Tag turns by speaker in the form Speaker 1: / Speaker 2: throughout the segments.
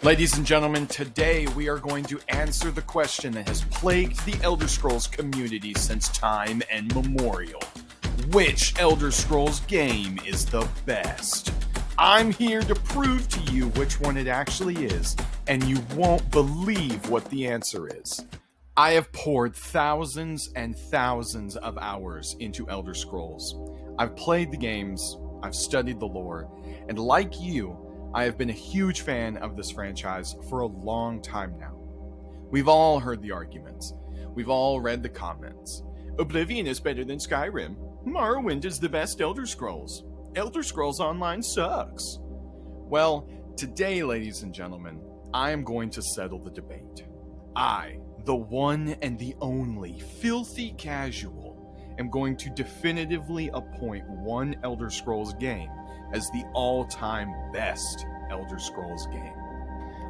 Speaker 1: Ladies and gentlemen, today we are going to answer the question that has plagued the Elder Scrolls community since time immemorial. Which Elder Scrolls game is the best? I'm here to prove to you which one it actually is, and you won't believe what the answer is. I have poured thousands and thousands of hours into Elder Scrolls. I've played the games, I've studied the lore, and like you, I have been a huge fan of this franchise for a long time now. We've all heard the arguments. We've all read the comments. Oblivion is better than Skyrim. Morrowind is the best Elder Scrolls. Elder Scrolls Online sucks. Well, today, ladies and gentlemen, I am going to settle the debate. I, the one and the only filthy casual, am going to definitively appoint one Elder Scrolls game as the all-time best Elder Scrolls game.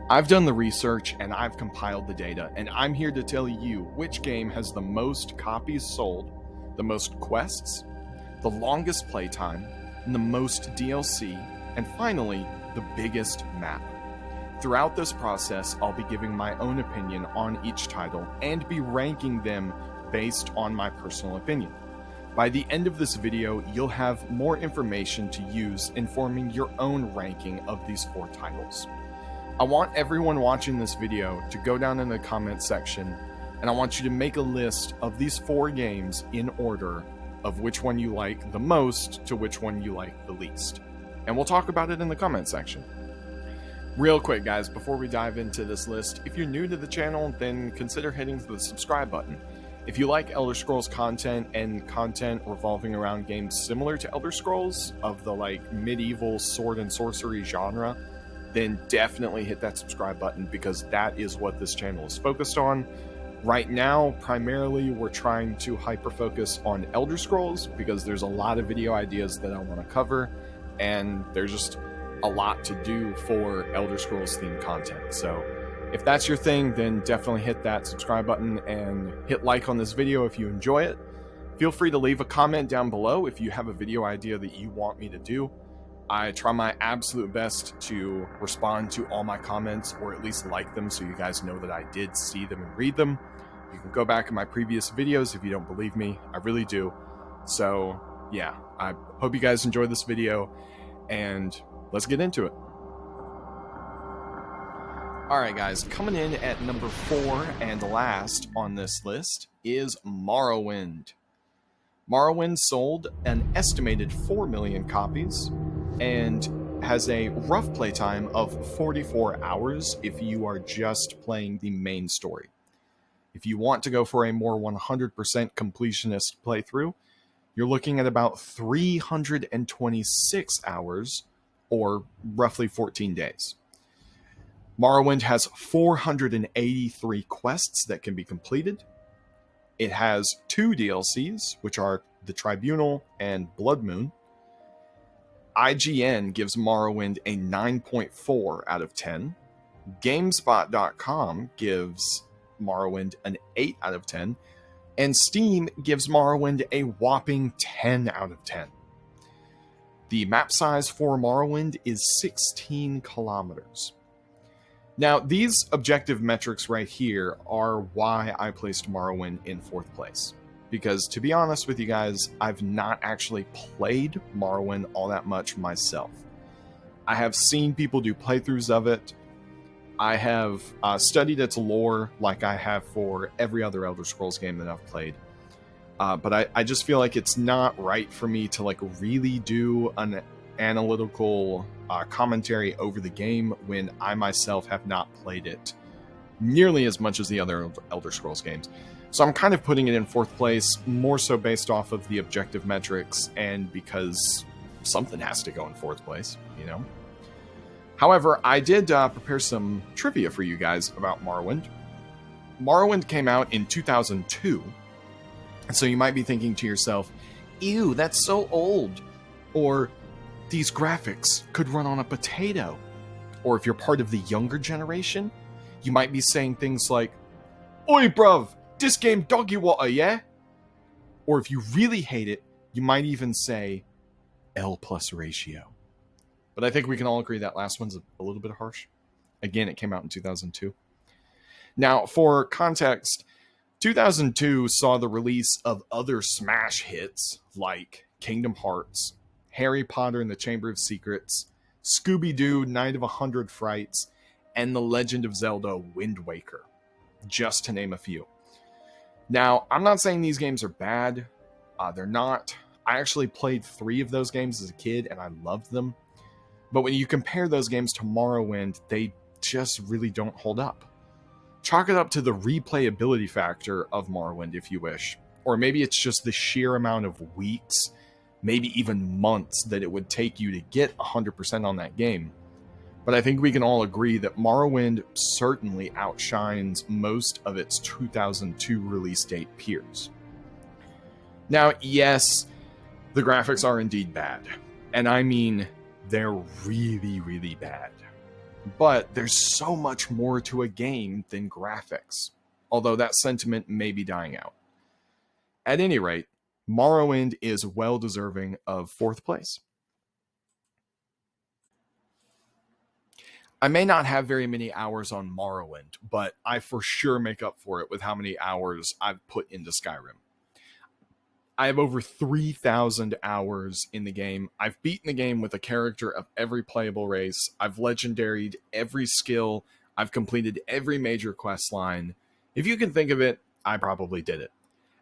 Speaker 1: I've done the research and I've compiled the data, and I'm here to tell you which game has the most copies sold, the most quests, the longest playtime, and the most DLC, and finally, the biggest map. Throughout this process, I'll be giving my own opinion on each title and be ranking them based on my personal opinion. By the end of this video, you'll have more information to use in forming your own ranking of these 4 titles. I want everyone watching this video to go down in the comment section, and I want you to make a list of these 4 games in order of which one you like the most to which one you like the least. And we'll talk about it in the comment section. Real quick, guys, before we dive into this list, if you're new to the channel, then consider hitting the subscribe button. If you like Elder Scrolls content and content revolving around games similar to Elder Scrolls of the medieval sword and sorcery genre, then definitely hit that subscribe button because that is what this channel is focused on. Right now, primarily, we're trying to hyper-focus on Elder Scrolls because there's a lot of video ideas that I want to cover, and there's just a lot to do for Elder Scrolls themed content. So if that's your thing, then definitely hit that subscribe button and hit like on this video if you enjoy it. Feel free to leave a comment down below if you have a video idea that you want me to do. I try my absolute best to respond to all my comments, or at least like them so you guys know that I did see them and read them. You can go back in my previous videos if you don't believe me. I really do. So yeah, I hope you guys enjoyed this video, and let's get into it. Alright guys, coming in at number 4 and last on this list is Morrowind. Morrowind sold an estimated 4 million copies and has a rough playtime of 44 hours if you are just playing the main story. If you want to go for a more 100% completionist playthrough, you're looking at about 326 hours, or roughly 14 days. Morrowind has 483 quests that can be completed. It has 2 DLCs, which are the Tribunal and Blood Moon. IGN gives Morrowind a 9.4 out of 10. GameSpot.com gives Morrowind an 8 out of 10. And Steam gives Morrowind a whopping 10 out of 10. The map size for Morrowind is 16 kilometers. Now, these objective metrics right here are why I placed Morrowind in 4th place. Because, to be honest with you guys, I've not actually played Morrowind all that much myself. I have seen people do playthroughs of it. I have studied its lore like I have for every other Elder Scrolls game that I've played. But I just feel like it's not right for me to really do an analytical commentary over the game when I myself have not played it nearly as much as the other Elder Scrolls games. So I'm kind of putting it in 4th place, more so based off of the objective metrics and because something has to go in 4th place, you know? However, I did prepare some trivia for you guys about Morrowind. Morrowind came out in 2002, and so you might be thinking to yourself, ew, that's so old. Or, these graphics could run on a potato. Or if you're part of the younger generation, you might be saying things like, oi bruv, this game doggy water, yeah? Or if you really hate it, you might even say L plus ratio. But I think we can all agree that last one's a little bit harsh. Again, it came out in 2002. Now, for context, 2002 saw the release of other smash hits like Kingdom Hearts, Harry Potter and the Chamber of Secrets, Scooby-Doo, Night of 100 Frights, and The Legend of Zelda Wind Waker, just to name a few. Now, I'm not saying these games are bad. They're not. I actually played 3 of those games as a kid, and I loved them. But when you compare those games to Morrowind, they just really don't hold up. Chalk it up to the replayability factor of Morrowind, if you wish. Or maybe it's just the sheer amount of weeks, maybe even months, that it would take you to get 100% on that game. But I think we can all agree that Morrowind certainly outshines most of its 2002 release date peers. Now, yes, the graphics are indeed bad. And I mean, they're really, really bad. But there's so much more to a game than graphics, although that sentiment may be dying out. At any rate, Morrowind is well deserving of 4th place. I may not have very many hours on Morrowind, but I for sure make up for it with how many hours I've put into Skyrim. I have over 3,000 hours in the game. I've beaten the game with a character of every playable race. I've legendaried every skill. I've completed every major quest line. If you can think of it, I probably did it.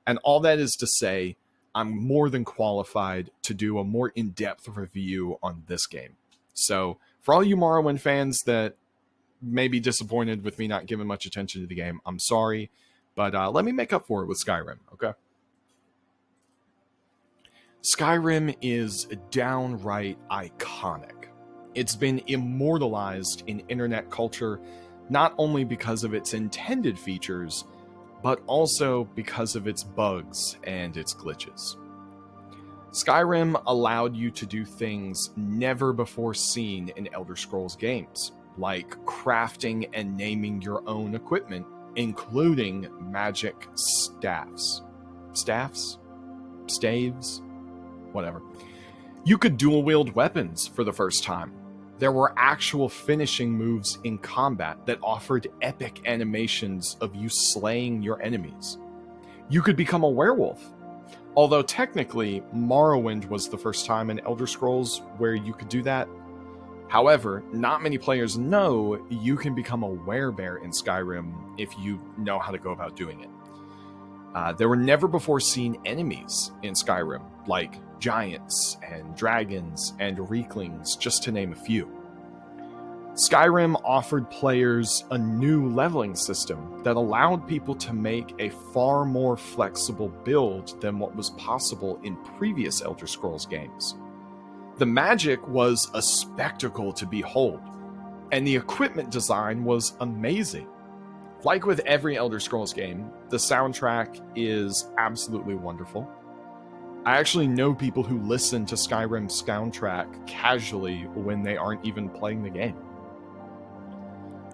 Speaker 1: And all that is to say, I'm more than qualified to do a more in-depth review on this game. So, for all you Morrowind fans that may be disappointed with me not giving much attention to the game, I'm sorry. But let me make up for it with Skyrim, okay? Skyrim is downright iconic. It's been immortalized in internet culture, not only because of its intended features, but also because of its bugs and its glitches. Skyrim allowed you to do things never before seen in Elder Scrolls games, like crafting and naming your own equipment, including magic staffs. Staves? Whatever. You could dual-wield weapons for the first time. There were actual finishing moves in combat that offered epic animations of you slaying your enemies. You could become a werewolf. Although technically, Morrowind was the first time in Elder Scrolls where you could do that. However, not many players know you can become a werebear in Skyrim if you know how to go about doing it. There were never before seen enemies in Skyrim, like giants and dragons and reeklings, just to name a few. Skyrim offered players a new leveling system that allowed people to make a far more flexible build than what was possible in previous Elder Scrolls games. The magic was a spectacle to behold, and the equipment design was amazing. Like with every Elder Scrolls game, the soundtrack is absolutely wonderful. I actually know people who listen to Skyrim's soundtrack casually when they aren't even playing the game.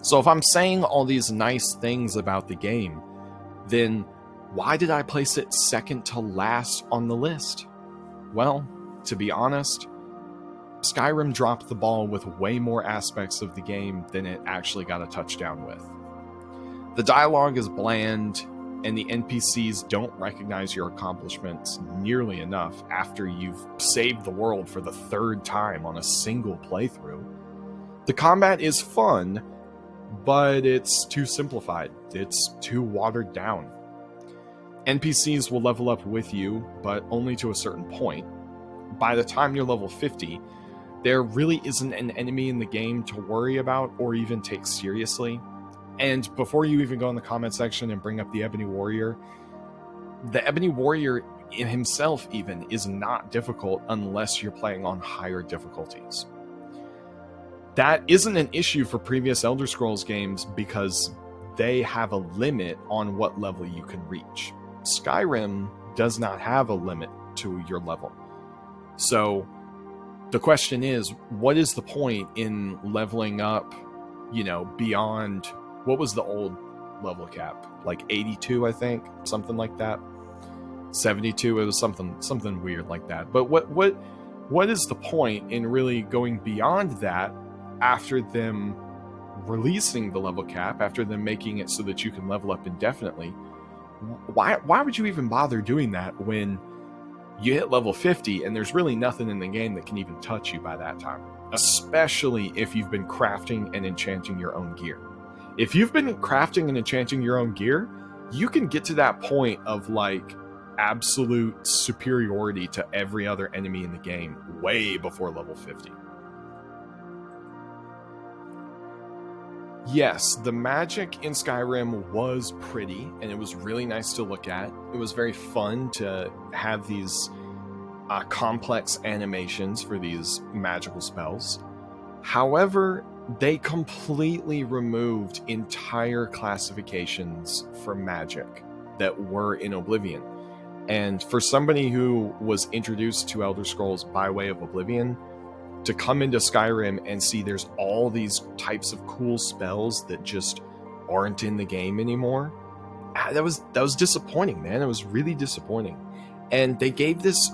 Speaker 1: So if I'm saying all these nice things about the game, then why did I place it second to last on the list? Well, to be honest, Skyrim dropped the ball with way more aspects of the game than it actually got a touchdown with. The dialogue is bland, and the NPCs don't recognize your accomplishments nearly enough after you've saved the world for the 3rd time on a single playthrough. The combat is fun, but it's too simplified. It's too watered down. NPCs will level up with you, but only to a certain point. By the time you're level 50, there really isn't an enemy in the game to worry about or even take seriously. And before you even go in the comment section and bring up the Ebony Warrior, the Ebony Warrior in himself even is not difficult unless you're playing on higher difficulties. That isn't an issue for previous Elder Scrolls games because they have a limit on what level you can reach. Skyrim does not have a limit to your level. So the question is, what is the point in leveling up, beyond... What was the old level cap? Like 82, I think? Something like that. 72, it was something weird like that. But what is the point in really going beyond that after them releasing the level cap, after them making it so that you can level up indefinitely, why would you even bother doing that when you hit level 50 and there's really nothing in the game that can even touch you by that time? Especially if you've been crafting and enchanting your own gear. If you've been crafting and enchanting your own gear, you can get to that point of like absolute superiority to every other enemy in the game way before level 50. Yes, the magic in Skyrim was pretty, and it was really nice to look at. It was very fun to have these complex animations for these magical spells. However, they completely removed entire classifications for magic that were in Oblivion. And for somebody who was introduced to Elder Scrolls by way of Oblivion, to come into Skyrim and see there's all these types of cool spells that just aren't in the game anymore, that was disappointing, man. It was really disappointing. And they gave this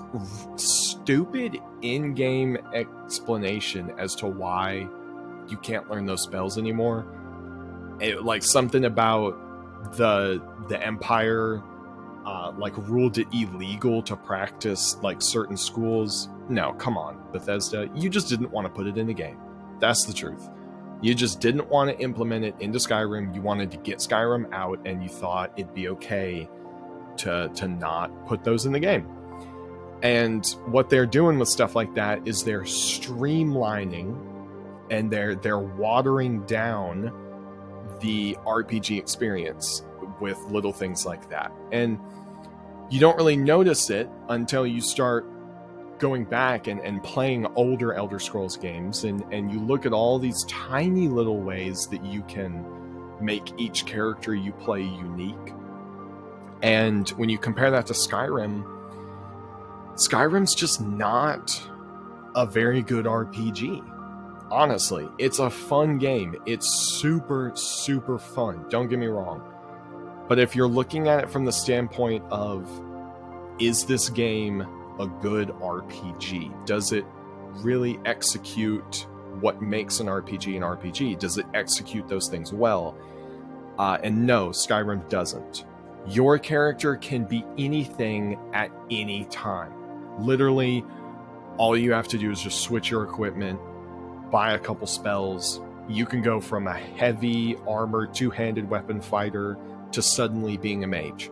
Speaker 1: stupid in-game explanation as to why you can't learn those spells anymore. Like something about the Empire like ruled it illegal to practice like certain schools. No, come on, Bethesda. You just didn't want to put it in the game. That's the truth. You just didn't want to implement it into Skyrim. You wanted to get Skyrim out, and you thought it'd be okay to not put those in the game. And what they're doing with stuff like that is they're streamlining and they're watering down the RPG experience with little things like that. And you don't really notice it until you start going back and playing older Elder Scrolls games, and you look at all these tiny little ways that you can make each character you play unique. And when you compare that to Skyrim, Skyrim's just not a very good RPG. Honestly, it's a fun game. It's super, super fun. Don't get me wrong. But if you're looking at it from the standpoint of, is this game a good RPG? Does it really execute what makes an RPG an RPG? Does it execute those things well? And no, Skyrim doesn't. Your character can be anything at any time. Literally, all you have to do is just switch your equipment, buy a couple spells. You can go from a heavy armored two-handed weapon fighter to suddenly being a mage.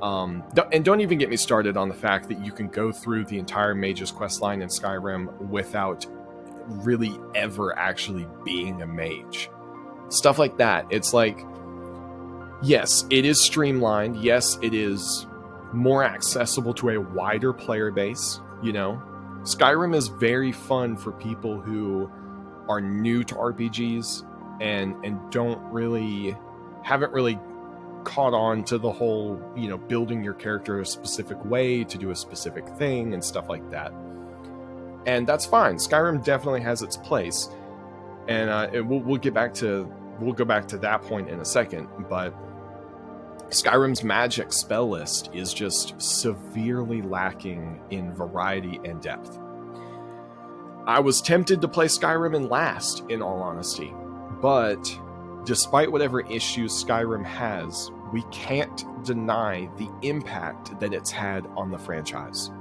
Speaker 1: And don't even get me started on the fact that you can go through the entire mage's questline in Skyrim without really ever actually being a mage. Stuff like that. It's like, yes, it is streamlined. Yes, it is more accessible to a wider player base. You know, Skyrim is very fun for people who are new to RPGs and haven't really caught on to the whole, you know, building your character a specific way to do a specific thing and stuff like that. And that's fine. Skyrim definitely has its place, and we'll go back to that point in a second. But Skyrim's magic spell list is just severely lacking in variety and depth. I was tempted to play Skyrim in last, in all honesty, but despite whatever issues Skyrim has, we can't deny the impact that it's had on the franchise.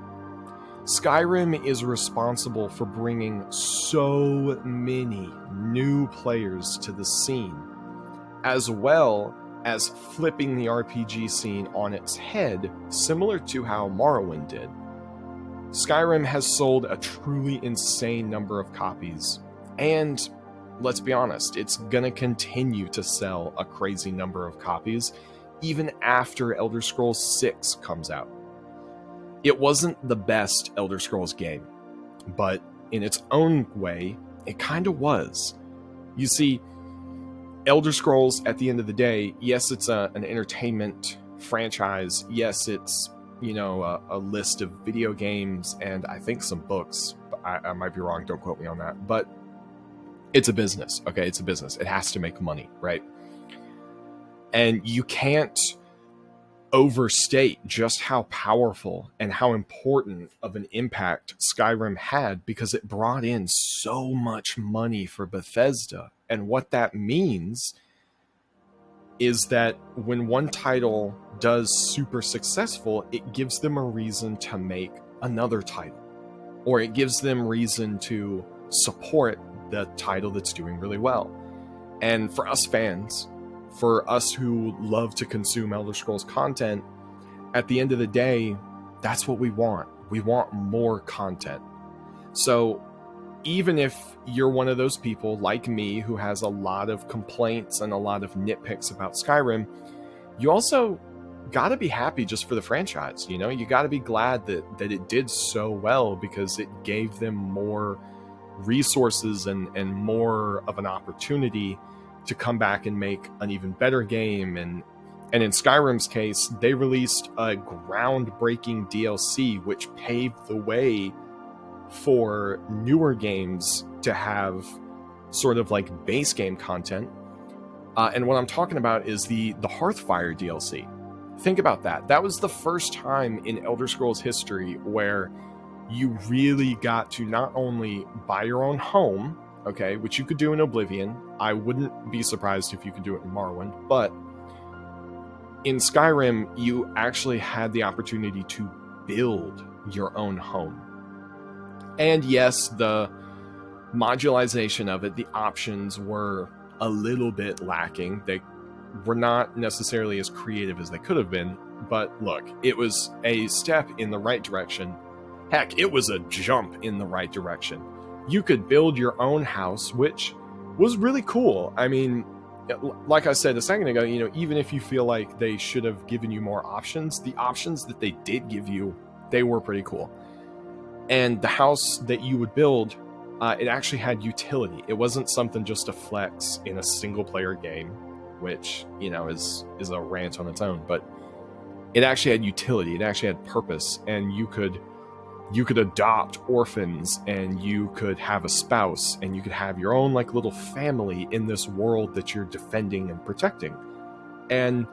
Speaker 1: Skyrim is responsible for bringing so many new players to the scene, as well as flipping the RPG scene on its head, similar to how Morrowind did. Skyrim has sold a truly insane number of copies, and let's be honest, it's gonna continue to sell a crazy number of copies even after Elder Scrolls 6 comes out. It wasn't the best Elder Scrolls game, but in its own way, it kind of was. You see, Elder Scrolls, at the end of the day, yes, it's an entertainment franchise. Yes, it's, you know, a list of video games and I think some books. I might be wrong, don't quote me on that. But it's a business, okay? It's a business. It has to make money, right? And you can't overstate just how powerful and how important of an impact Skyrim had, because it brought in so much money for Bethesda. And what that means is that when one title does super successful, it gives them a reason to make another title, or it gives them reason to support the title that's doing really well. And for us fans, for us who love to consume Elder Scrolls content, at the end of the day, that's what we want. We want more content. So even if you're one of those people like me who has a lot of complaints and a lot of nitpicks about Skyrim, you also got to be happy just for the franchise. You know, you got to be glad that it did so well, because it gave them more resources and more of an opportunity to come back and make an even better game. And in Skyrim's case, they released a groundbreaking DLC which paved the way for newer games to have sort of like base game content. And what I'm talking about is the Hearthfire DLC. Think about that. That was the first time in Elder Scrolls history where you really got to not only buy your own home, okay, which you could do in Oblivion. I wouldn't be surprised if you could do it in Morrowind, but in Skyrim, you actually had the opportunity to build your own home. And yes, the modularization of it, the options were a little bit lacking. They were not necessarily as creative as they could have been, but look, it was a step in the right direction. Heck, it was a jump in the right direction. You could build your own house, which was really cool. I mean, like I said a second ago, you know, even if you feel like they should have given you more options, the options that they did give you, they were pretty cool. And the house that you would build, it actually had utility. It wasn't something just to flex in a single player game, which, you know, is a rant on its own, but it actually had utility. It actually had purpose, and you could adopt orphans, and you could have a spouse, and you could have your own like little family in this world that you're defending and protecting. And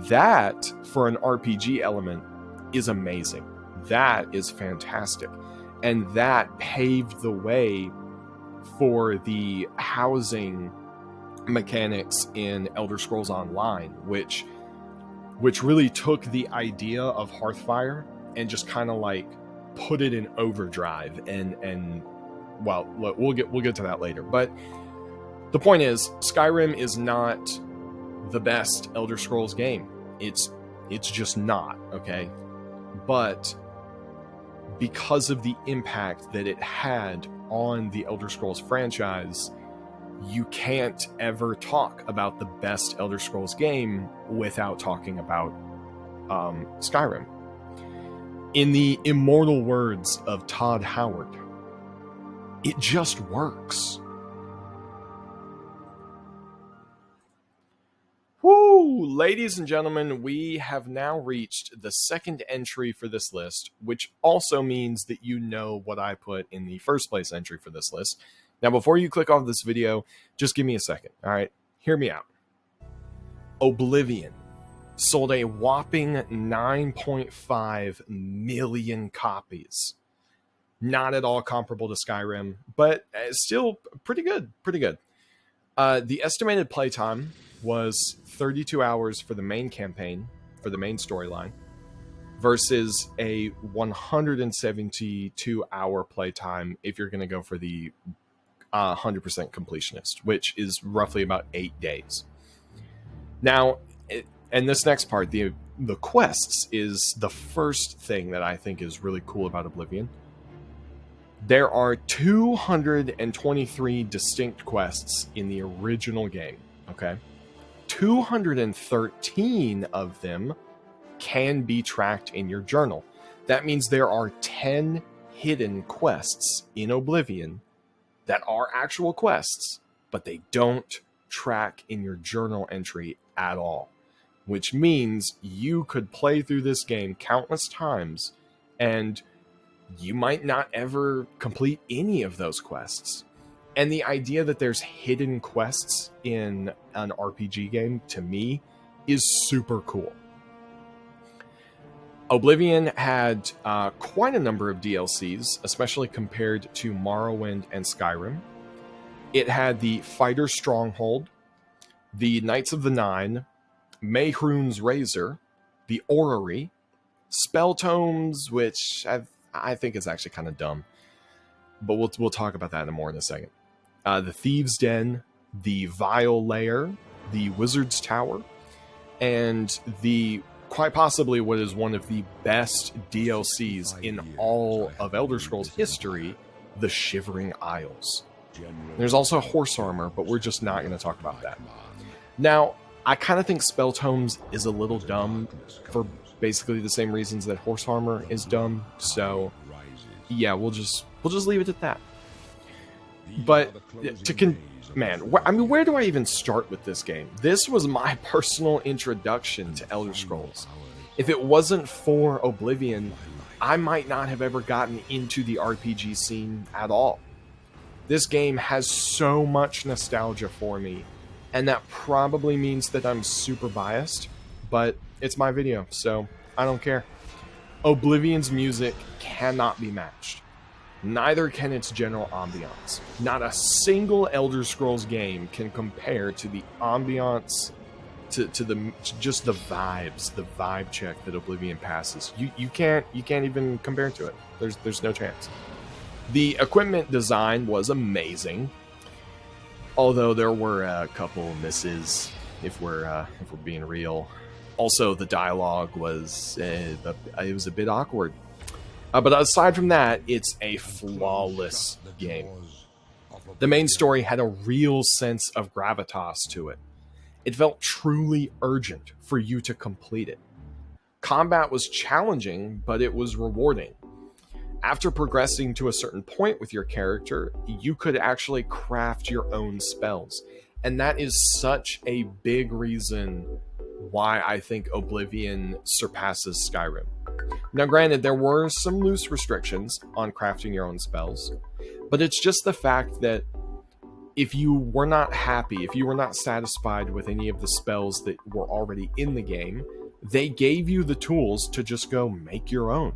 Speaker 1: that, for an RPG element, is amazing. That is fantastic. And that paved the way for the housing mechanics in Elder Scrolls Online, which really took the idea of Hearthfire and just kind of like put it in overdrive. And well, we'll get to that later. But the point is, Skyrim is not the best Elder Scrolls game. It's just not, okay? But because of the impact that it had on the Elder Scrolls franchise, you can't ever talk about the best Elder Scrolls game without talking about Skyrim. In the immortal words of Todd Howard, it just works. Woo! Ladies and gentlemen, we have now reached the second entry for this list, which also means that you know what I put in the first place entry for this list. Now, before you click off this video, just give me a second, all right? Hear me out. Oblivion sold a whopping 9.5 million copies. Not at all comparable to Skyrim, but still pretty good, The estimated playtime was 32 hours for the main campaign, for the main storyline, versus a 172-hour playtime if you're going to go for the 100% completionist, which is roughly about 8 days. Now, and this next part, the quests, is the first thing that I think is really cool about Oblivion. There are 223 distinct quests in the original game, okay? 213 of them can be tracked in your journal. That means there are 10 hidden quests in Oblivion that are actual quests, but they don't track in your journal entry at all, which means you could play through this game countless times and you might not ever complete any of those quests. And the idea that there's hidden quests in an RPG game, to me, is super cool. Oblivion had quite a number of DLCs, especially compared to Morrowind and Skyrim. It had the Fighter Stronghold, the Knights of the Nine, Mehrunes Razor, the Orrery, Spell Tomes, which I think is actually kind of dumb, but we'll talk about that more in a second. The Thieves' Den, the Vile Lair, the Wizard's Tower, and the quite possibly what is one of the best DLCs in all of Elder Scrolls history, the Shivering Isles. There's also horse armor, but we're just not going to talk about that. Now, I kind of think Spell Tomes is a little dumb for basically the same reasons that horse armor is dumb. So, yeah, we'll just leave it at that. But where do I even start with this game? This was my personal introduction to Elder Scrolls. If it wasn't for Oblivion, I might not have ever gotten into the RPG scene at all. This game has so much nostalgia for me, and that probably means that I'm super biased, but it's my video, so I don't care. Oblivion's music cannot be matched. Neither can its general ambiance. Not a single Elder Scrolls game can compare to the ambiance, to just the vibes, the vibe check that Oblivion passes. You can't even compare to it. There's no chance. The equipment design was amazing, although there were a couple misses, if we're being real. Also, the dialogue was it was a bit awkward. But aside from that, it's a flawless game. The main story had a real sense of gravitas to it. It felt truly urgent for you to complete it. Combat was challenging, but it was rewarding. After progressing to a certain point with your character, you could actually craft your own spells. And that is such a big reason why I think Oblivion surpasses Skyrim. Now, granted, there were some loose restrictions on crafting your own spells, but it's just the fact that if you were not happy, if you were not satisfied with any of the spells that were already in the game, they gave you the tools to just go make your own.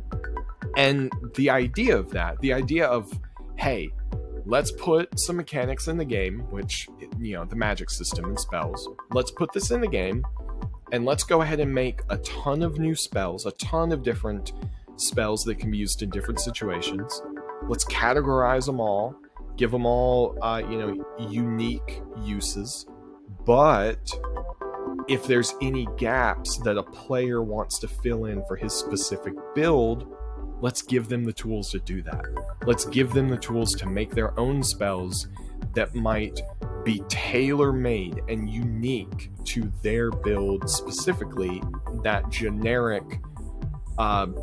Speaker 1: And the idea of that, the idea of, hey, let's put some mechanics in the game, which, the magic system and spells, let's put this in the game, and let's go ahead and make a ton of new spells, a ton of different spells that can be used in different situations. Let's categorize them all, give them all, unique uses. But if there's any gaps that a player wants to fill in for his specific build, let's give them the tools to do that. Let's give them the tools to make their own spells that might be tailor-made and unique to their build specifically, that generic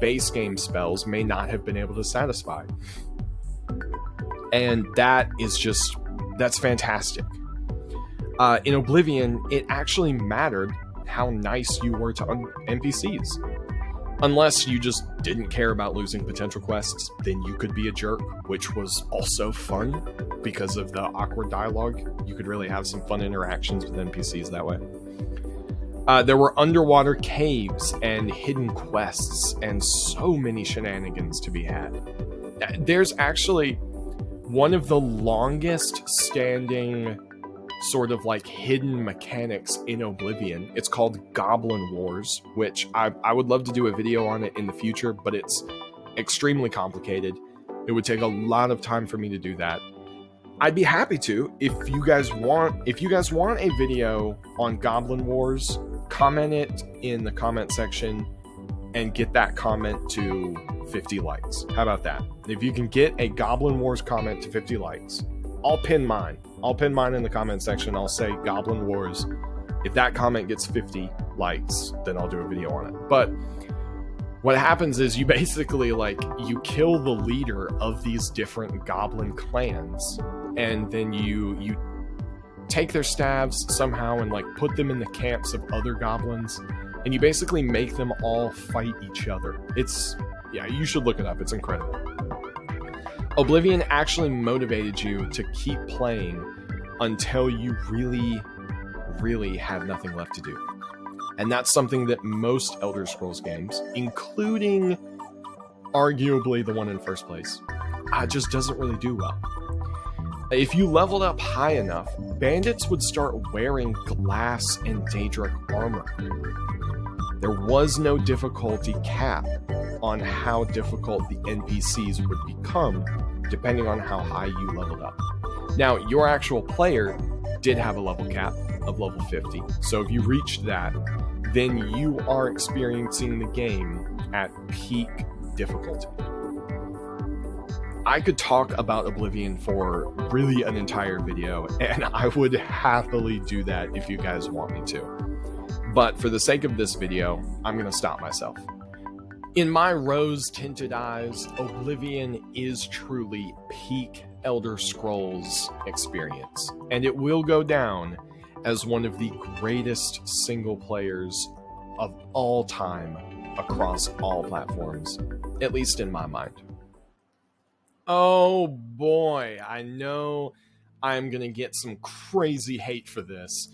Speaker 1: base game spells may not have been able to satisfy. And that's fantastic. In Oblivion, it actually mattered how nice you were to NPCs. Unless you just didn't care about losing potential quests, then you could be a jerk, which was also fun because of the awkward dialogue. You could really have some fun interactions with NPCs that way. There were underwater caves and hidden quests and so many shenanigans to be had. There's actually one of the longest standing sort of like hidden mechanics in Oblivion. It's called Goblin Wars, which I would love to do a video on it in the future, but it's extremely complicated. It would take a lot of time for me to do that. I'd be happy to. If you guys want a video on Goblin Wars, comment it in the comment section and get that comment to 50 likes. How about that? If you can get a Goblin Wars comment to 50 likes, I'll pin mine. I'll pin mine in the comment section. I'll say Goblin Wars. If that comment gets 50 likes, then I'll do a video on it. But what happens is you basically you kill the leader of these different goblin clans, and then you take their staves somehow and put them in the camps of other goblins, and you basically make them all fight each other. You should look it up. It's incredible. Oblivion actually motivated you to keep playing until you really, really had nothing left to do.
Speaker 2: And that's something that most Elder Scrolls games, including arguably the one in first place, just doesn't really do well. If you leveled up high enough, bandits would start wearing glass and Daedric armor. There was no difficulty cap on how difficult the NPCs would become, depending on how high you leveled up. Now, your actual player did have a level cap of level 50, so if you reached that, then you are experiencing the game at peak difficulty. I could talk about Oblivion for really an entire video, and I would happily do that if you guys want me to. But for the sake of this video, I'm going to stop myself. In my rose-tinted eyes, Oblivion is truly peak Elder Scrolls experience, and it will go down as one of the greatest single players of all time across all platforms, at least in my mind. Oh boy, I know I'm gonna get some crazy hate for this,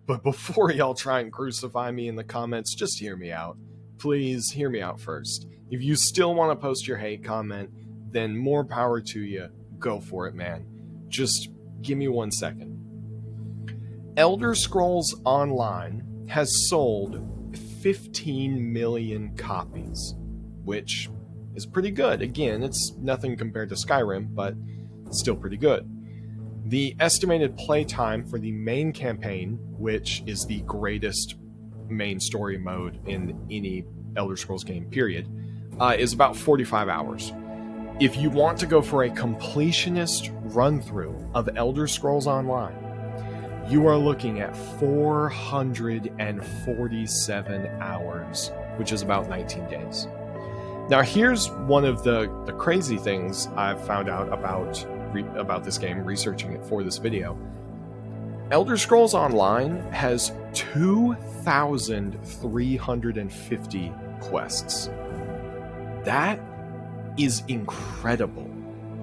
Speaker 2: but before y'all try and crucify me in the comments, just hear me out. Please hear me out first. If you still want to post your hate comment, then more power to you. Go for it, man. Just give me 1 second. Elder Scrolls Online has sold 15 million copies, which is pretty good. Again, it's nothing compared to Skyrim, but still pretty good. The estimated playtime for the main campaign, which is the greatest main story mode in any Elder Scrolls game, period, is about 45 hours. If you want to go for a completionist run-through of Elder Scrolls Online, you are looking at 447 hours, which is about 19 days. Now, here's one of the crazy things I've found out about this game, researching it for this video. Elder Scrolls Online has 2,350 quests. That is incredible.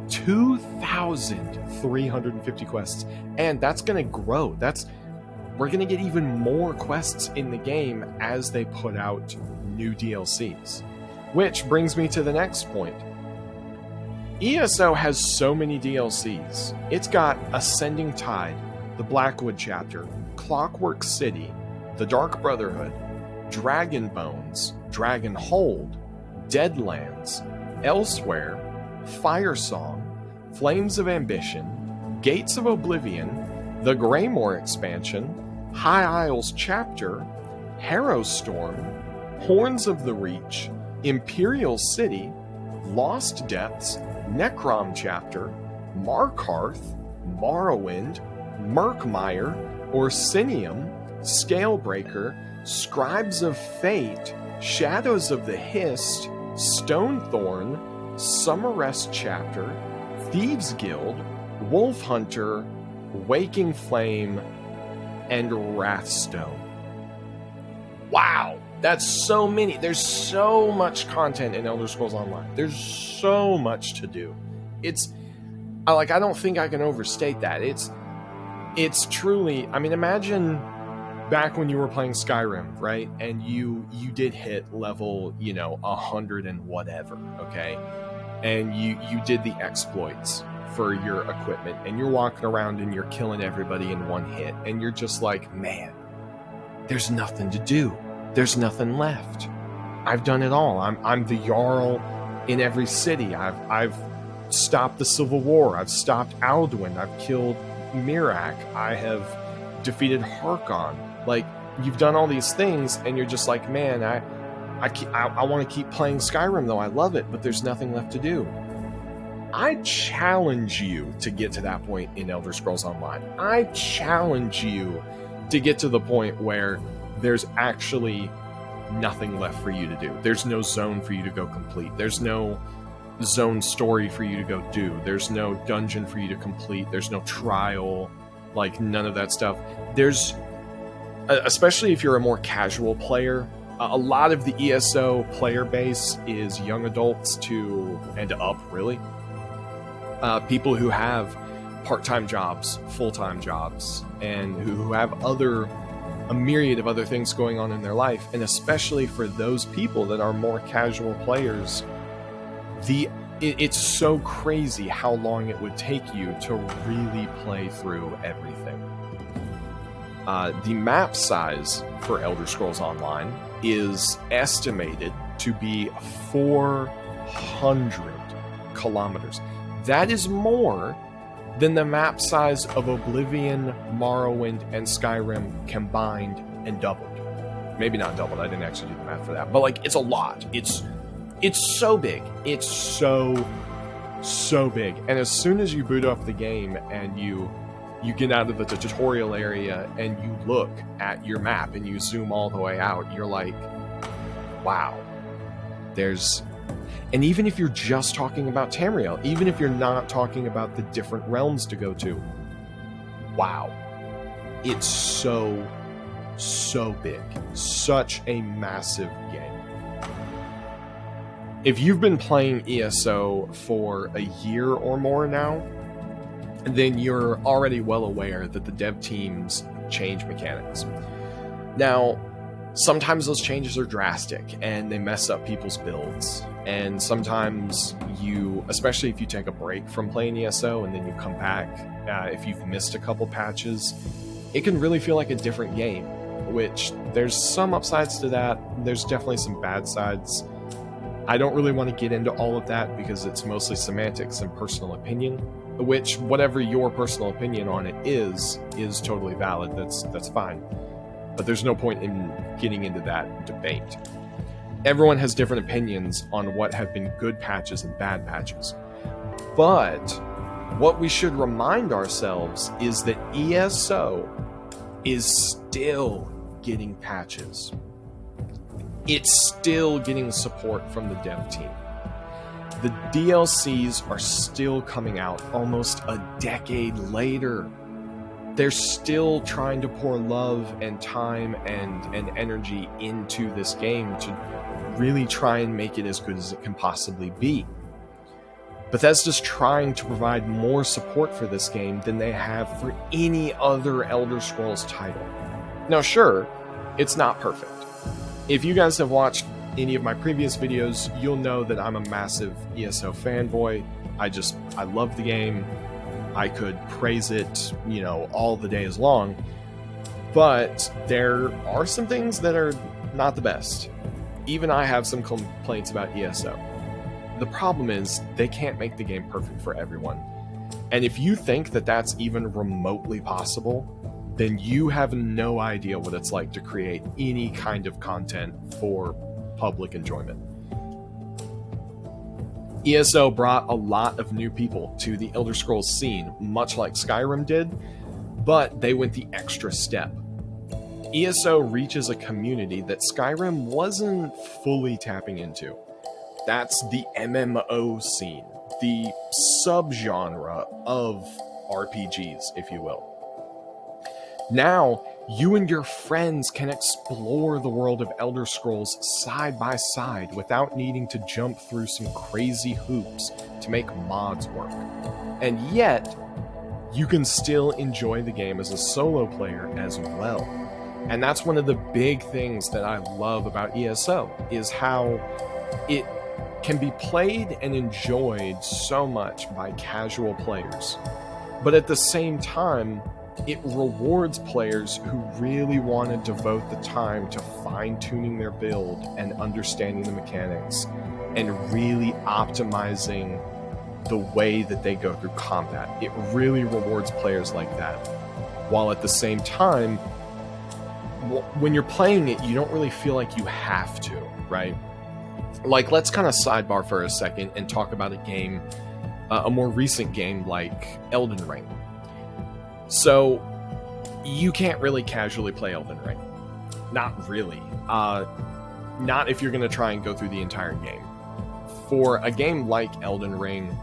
Speaker 2: 2,350 quests, and that's going to grow. We're going to get even more quests in the game as they put out new DLCs. Which brings me to the next point. ESO has so many DLCs. It's got Ascending Tide, the Blackwood chapter, Clockwork City, the Dark Brotherhood, Dragon Bones, Dragonhold, Deadlands, Elsewhere, Firesong, Flames of Ambition, Gates of Oblivion, the Greymore expansion, High Isles chapter, Harrowstorm, Horns of the Reach, Imperial City, Lost Depths, Necrom chapter, Markarth, Morrowind, Murkmire, Orsinium, Scalebreaker, Scribes of Fate, Shadows of the Hist, Stonethorn, Summerrest chapter, Thieves Guild, Wolf Hunter, Waking Flame, and Wrathstone. Wow, that's so many. There's so much content in Elder Scrolls Online. There's so much to do. I don't think I can overstate that. It's truly, I mean, imagine back when you were playing Skyrim, right? And you did hit level, 100 and whatever, okay? And you did the exploits for your equipment, and you're walking around and you're killing everybody in one hit, and you're just like, man, there's nothing to do. There's nothing left. I've done it all. I'm the Jarl in every city. I've stopped the Civil War. I've stopped Alduin. I've killed Miraak. I have defeated Harkon. Like, you've done all these things, and you're just like, man, I want to keep playing Skyrim, though. I love it, but there's nothing left to do. I challenge you to get to that point in Elder Scrolls Online. I challenge you to get to the point where there's actually nothing left for you to do. There's no zone for you to go complete. There's no zone story for you to go do. There's no dungeon for you to complete. There's no trial, like none of that stuff. There's, especially if you're a more casual player, a lot of the ESO player base is young adults and up, really. People who have part-time jobs, full-time jobs, and who have other a myriad of other things going on in their life, and especially for those people that are more casual players, it's so crazy how long it would take you to really play through everything. The map size for Elder Scrolls Online is estimated to be 400 kilometers. That is more than the map size of Oblivion, Morrowind, and Skyrim combined and doubled. Maybe not doubled, I didn't actually do the math for that, but like, it's a lot. It's so big. It's so big. And as soon as you boot up the game and you get out of the tutorial area and you look at your map and you zoom all the way out, you're like, wow. And even if you're just talking about Tamriel, even if you're not talking about the different realms to go to, wow. It's so big. Such a massive game. If you've been playing ESO for a year or more now, then you're already well aware that the dev teams change mechanics. Now, sometimes those changes are drastic and they mess up people's builds. And sometimes especially if you take a break from playing ESO and then you come back, if you've missed a couple patches, it can really feel like a different game, which there's some upsides to that. There's definitely some bad sides. I don't really want to get into all of that because it's mostly semantics and personal opinion, which whatever your personal opinion on it is totally valid. That's fine. But there's no point in getting into that debate. Everyone has different opinions on what have been good patches and bad patches. But what we should remind ourselves is that ESO is still getting patches. It's still getting support from the dev team. The DLCs are still coming out almost a decade later. They're still trying to pour love and time and energy into this game to really try and make it as good as it can possibly be. Bethesda's trying to provide more support for this game than they have for any other Elder Scrolls title. Now, sure, it's not perfect. If you guys have watched any of my previous videos, you'll know that I'm a massive ESO fanboy. I love the game. I could praise it, all the days long. But there are some things that are not the best. Even I have some complaints about ESO. The problem is they can't make the game perfect for everyone. And if you think that that's even remotely possible, then you have no idea what it's like to create any kind of content for public enjoyment. ESO brought a lot of new people to the Elder Scrolls scene, much like Skyrim did, but they went the extra step. ESO reaches a community that Skyrim wasn't fully tapping into. That's the MMO scene, the subgenre of RPGs, if you will. Now, you and your friends can explore the world of Elder Scrolls side by side without needing to jump through some crazy hoops to make mods work. And yet, you can still enjoy the game as a solo player as well. And that's one of the big things that I love about ESO, is how it can be played and enjoyed so much by casual players. But at the same time, it rewards players who really want to devote the time to fine-tuning their build and understanding the mechanics and really optimizing the way that they go through combat. It really rewards players like that. While at the same time, when you're playing it, you don't really feel like you have to, right? Like, let's kind of sidebar for a second and talk about a game, a more recent game like Elden Ring. So, you can't really casually play Elden Ring. Not really. Not if you're going to try and go through the entire game. For a game like Elden Ring,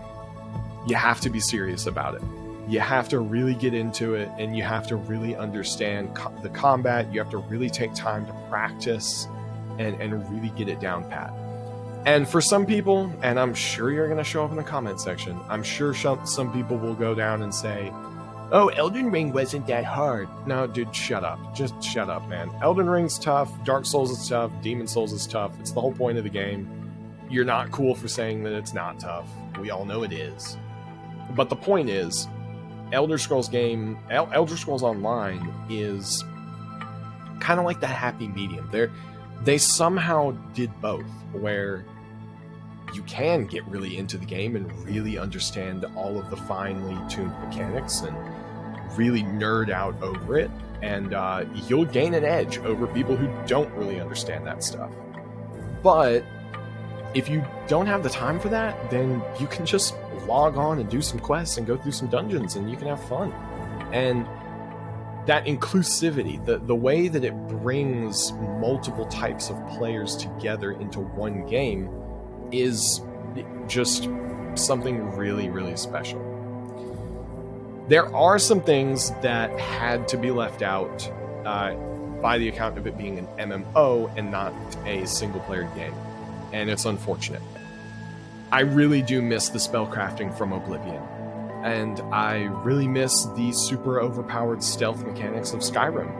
Speaker 2: you have to be serious about it. You have to really get into it, and you have to really understand the combat. You have to really take time to practice and really get it down pat. And for some people, and I'm sure you're going to show up in the comment section, I'm sure some people will go down and say, oh, Elden Ring wasn't that hard. No, dude, shut up. Just shut up, man. Elden Ring's tough. Dark Souls is tough. Demon Souls is tough. It's the whole point of the game. You're not cool for saying that it's not tough. We all know it is. But the point is, Elder Scrolls Online is kind of like the happy medium. They somehow did both, where you can get really into the game and really understand all of the finely tuned mechanics and really nerd out over it, and you'll gain an edge over people who don't really understand that stuff. But if you don't have the time for that, then you can just log on and do some quests and go through some dungeons and you can have fun. And that inclusivity, the way that it brings multiple types of players together into one game, is just something really, really special. There are some things that had to be left out by the account of it being an MMO and not a single-player game, and it's unfortunate. I really do miss the spellcrafting from Oblivion, and I really miss the super overpowered stealth mechanics of Skyrim.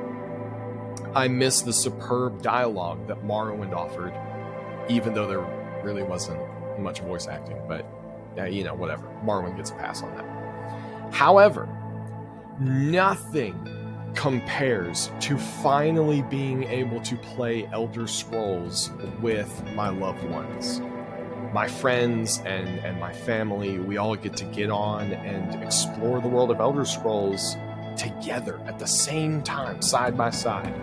Speaker 2: I miss the superb dialogue that Morrowind offered, even though there really wasn't much voice acting, but whatever. Morrowind gets a pass on that. However, nothing compares to finally being able to play Elder Scrolls with my loved ones. My friends and my family, we all get to get on and explore the world of Elder Scrolls together at the same time, side by side.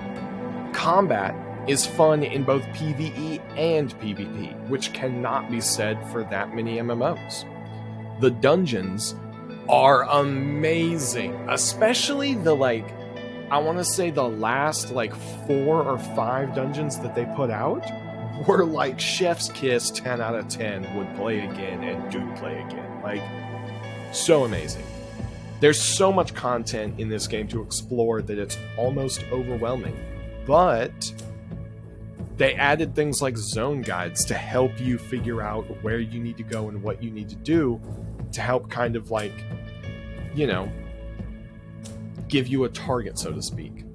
Speaker 2: Combat is fun in both PvE and PvP, which cannot be said for that many MMOs. The dungeons are amazing, especially the I want to say the last 4 or 5 dungeons that they put out were like chef's kiss. 10 out of 10 would play again and do play again. So amazing. There's so much content in this game to explore that it's almost overwhelming, but they added things like zone guides to help you figure out where you need to go and what you need to do to help kind of give you a target, so to speak.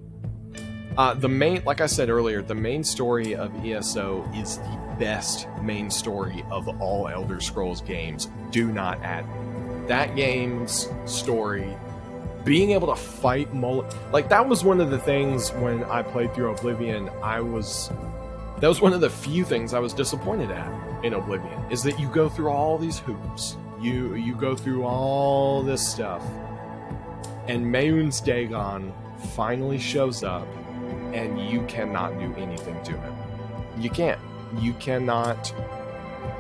Speaker 2: Like I said earlier, the main story of ESO is the best main story of all Elder Scrolls games. Do not add it. That game's story, being able to fight that was one of the things when I played through Oblivion. That was one of the few things I was disappointed at in Oblivion, is that you go through all these hoops. You go through all this stuff, and Mehun's Dagon finally shows up, and you cannot do anything to him. You can't. You cannot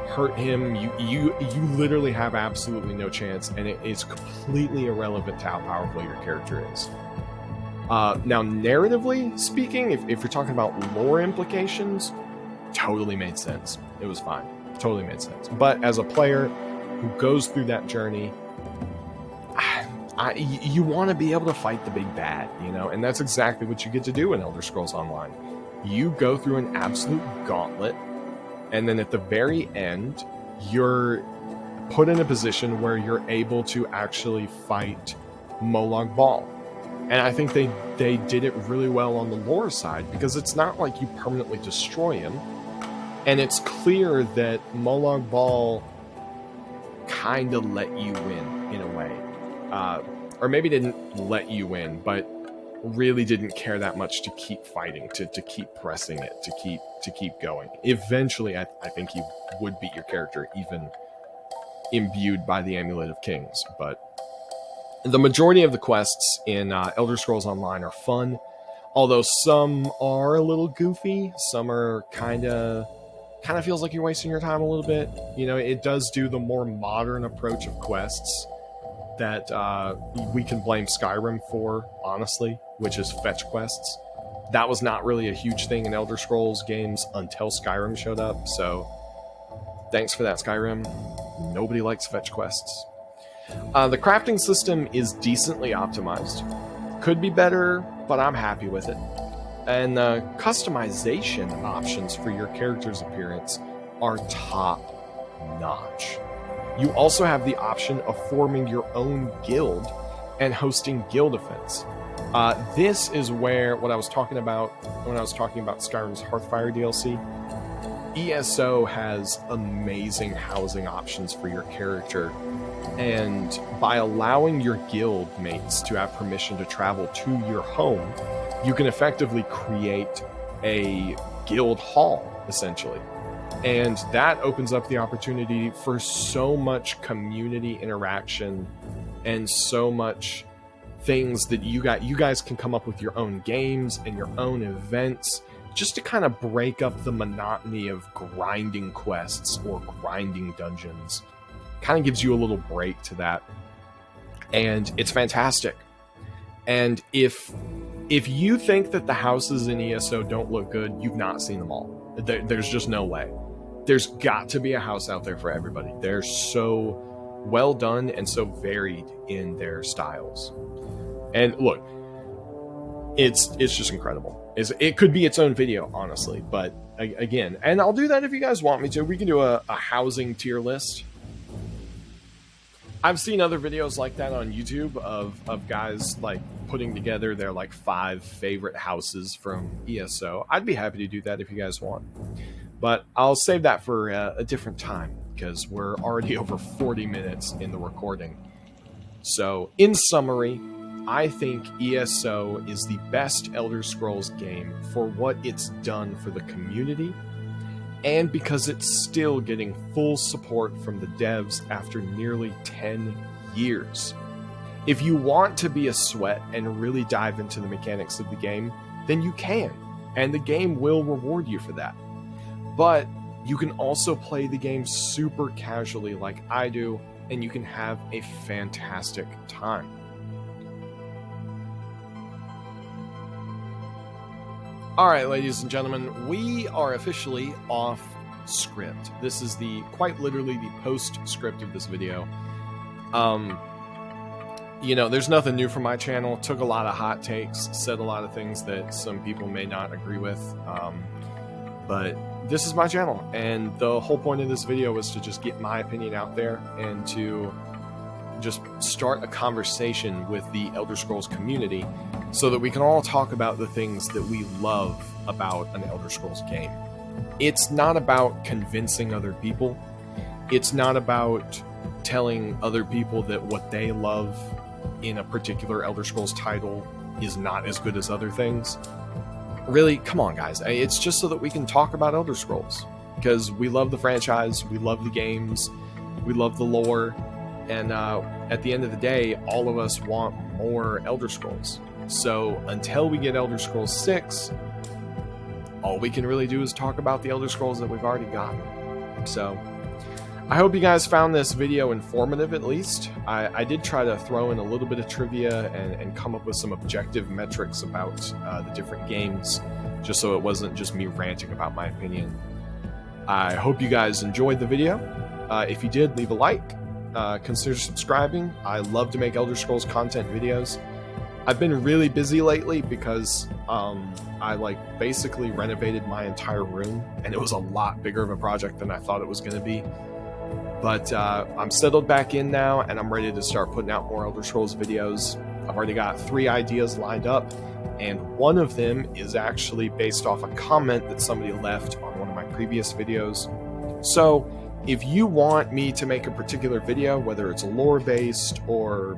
Speaker 2: hurt him. You literally have absolutely no chance, and it is completely irrelevant to how powerful your character is. Now, narratively speaking, if you're talking about lore implications, totally made sense. It was fine. Totally made sense. But as a player who goes through that journey, you want to be able to fight the big bad, and that's exactly what you get to do in Elder Scrolls Online. You go through an absolute gauntlet, and then at the very end, you're put in a position where you're able to actually fight Molag Bal. And I think they did it really well on the lore side, because it's not like you permanently destroy him, and it's clear that Molag Bal kind of let you win in a way. Or maybe didn't let you win, but really didn't care that much to keep fighting, to keep pressing it, to keep going. Eventually, I think he would beat your character, even imbued by the Amulet of Kings. But the majority of the quests in Elder Scrolls Online are fun, although some are a little goofy. Some are kind of feels like you're wasting your time a little bit. It does do the more modern approach of quests that we can blame Skyrim for, honestly, which is fetch quests. That was not really a huge thing in Elder Scrolls games until Skyrim showed up, so thanks for that, Skyrim. Nobody likes fetch quests. The crafting system is decently optimized. Could be better, but I'm happy with it. And the customization options for your character's appearance are top-notch. You also have the option of forming your own guild and hosting guild events. This is where what I was talking about when I was talking about Skyrim's Hearthfire DLC. ESO has amazing housing options for your character, and by allowing your guild mates to have permission to travel to your home, you can effectively create a guild hall, essentially. And that opens up the opportunity for so much community interaction and so much things that you guys can come up with your own games and your own events, just to kind of break up the monotony of grinding quests or grinding dungeons. Kind of gives you a little break to that, and it's fantastic. And if you think that the houses in ESO don't look good, you've not seen them all. There's just no way. There's got to be a house out there for everybody. They're so well done and so varied in their styles. And look, it's just incredible. It could be its own video, honestly. But again, and I'll do that if you guys want me to. We can do a housing tier list. I've seen other videos like that on YouTube of guys like putting together their like 5 favorite houses from ESO. I'd be happy to do that if you guys want. But I'll save that for a different time, because we're already over 40 minutes in the recording. So, in summary, I think ESO is the best Elder Scrolls game for what it's done for the community, and because it's still getting full support from the devs after nearly 10 years. If you want to be a sweat and really dive into the mechanics of the game, then you can, and the game will reward you for that. But you can also play the game super casually like I do, and you can have a fantastic time. Alright, ladies and gentlemen, we are officially off script. This is quite literally the postscript of this video. You know, there's nothing new from my channel. Took a lot of hot takes, said a lot of things that some people may not agree with. But this is my channel, and the whole point of this video was to just get my opinion out there and to just start a conversation with the Elder Scrolls community so that we can all talk about the things that we love about an Elder Scrolls game. It's not about convincing other people. It's not about telling other people that what they love in a particular Elder Scrolls title is not as good as other things. Really, come on, guys. It's just so that we can talk about Elder Scrolls, because we love the franchise, we love the games, we love the lore, and at the end of the day, all of us want more Elder Scrolls. So until we get Elder Scrolls 6, all we can really do is talk about the Elder Scrolls that we've already gotten. So I hope you guys found this video informative, at least. I did try to throw in a little bit of trivia and come up with some objective metrics about the different games, just so it wasn't just me ranting about my opinion. I hope you guys enjoyed the video. If you did, leave a like. Consider subscribing. I love to make Elder Scrolls content videos. I've been really busy lately because I basically renovated my entire room, and it was a lot bigger of a project than I thought it was going to be. But I'm settled back in now, and I'm ready to start putting out more Elder Scrolls videos. I've already got 3 ideas lined up, and one of them is actually based off a comment that somebody left on one of my previous videos. So if you want me to make a particular video, whether it's lore-based or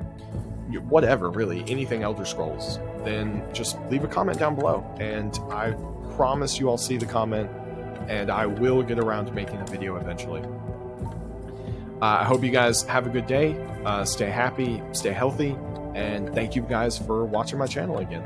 Speaker 2: whatever, really, anything Elder Scrolls, then just leave a comment down below, and I promise you I'll see the comment, and I will get around to making a video eventually. I hope you guys have a good day, stay happy, stay healthy, and thank you guys for watching my channel again.